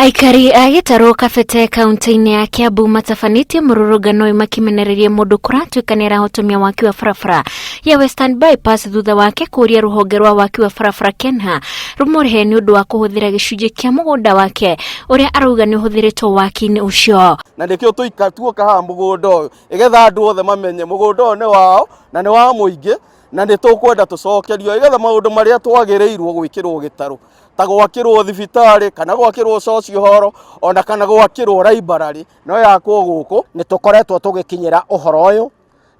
Aikari a Gitaru kabete kaunti-ini ya Kiambu matabanite mururungano makimenereria mundu kuratuika ni arahotomia waaki wa barabara ya Western Bypass thutha wake kuuria ruhonge rwa waaki wa barabara Kenya rumurihe ni undu wa kuhuthira gicunji kia mugunda wake uria arauga ni uhuthiritwo waaki-ini ucio. Na ndikio tuikatuoka ha mugunda uyu igetha andu othe mamenye mugunda uyu ni wao na ni wa muingi na nitukwenda tucokerio igetha maundu maria twagirirwo gwikirwo Gitaru ta gwakirwo thibitari kana gwakirwo socio horo ona kana gwakirwo library no yakwo guku ni tukoretwo tugikinyira uhoro uyu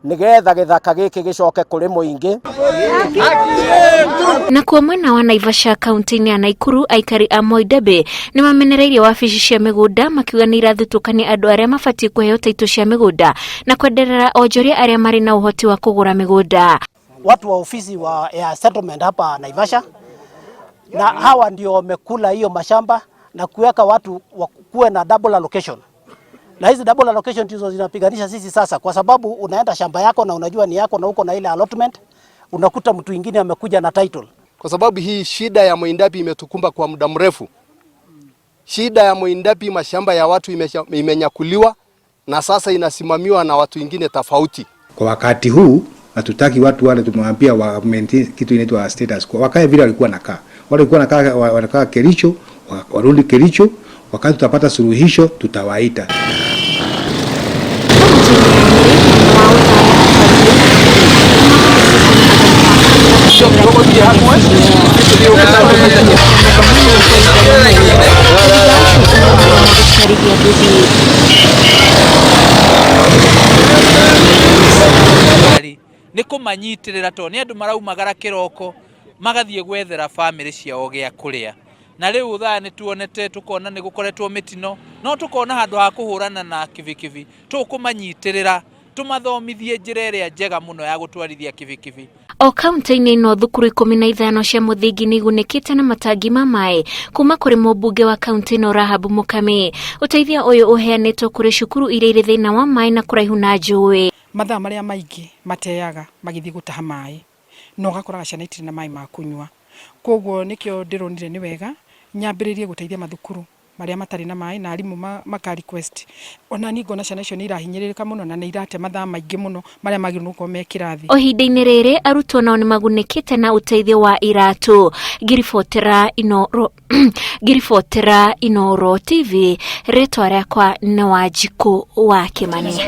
nigetha githaka giki gicoke kuri muingi. Na kwa mwena wa Naivasha kaunti-ini ya Nakuru Aikari a Moidebe ni mamenereirie wabici cia migunda makiuga ni irathutũkania andu aria mabati kuheo taito cia migunda na kwenderera onjoria aria mari na uhoti wa kugura migunda. Watu wa ofisi ya settlement hapa Naivasha na hawa ndio wamekula hiyo mashamba na kuweka watu kuwe na double allocation. Na hizi double allocation ndizo zinapiganisha sisi sasa, kwa sababu unaenda shamba yako na unajua ni yako na uko na ile allotment, unakuta mtu mwingine amekuja na title. Kwa sababu hii shida ya Moindapi imetukumba kwa muda mrefu. Shida ya Moindapi, mashamba ya watu imenyakuliwa na sasa inasimamiwa na watu wengine tofauti. Kwa wakati huu hatutaki watu wale tumewambia wa maintain kitu inaitwa status quo. Wakae vile walikuwa nakaa. Wale walikuwa wanakaa Kericho, warudi Kericho, wakati tutapata suluhisho tutawaita. Ni kumanyitirira to ni andu maraumagara kiroko magathie gwethera family ciao gia kuria na riu thaa ni tuonete tukona ni gukoretwo mitino no tukona handu ha kuhurana na kivikivi tukumanyitirira tumathomithie njira iria njega muno ya gutwarithia kivikivi. O kaunti-ini no thukuru 15 cia muthingi ni igunikite na matangi ma mai kuma kuri mubunge wa kaunti no Rahabu Mukami. Uteithia uyu uheanitwo kuri cukuru iria iri thina wa mai na kuraihu na njui. Mathaa maria maingi mateaga magithi gutaha mai no gakora ciana itiri na mai ma kunywa, koguo nikio ndironire ni wega nyambiririe guteithia mathukuru maria matari na mai na arimu maka request ona ni ngona ciana icio ni irahinyiririka muno na ni irate mathaa maingi muno maria magirwo ko me kirathi. O hinda-ini riri arutwo nao ni magunikite na uteithio wa iratu. Girifotera Inoro TV ritwa riakwa ni Wanjiku wa Kimani.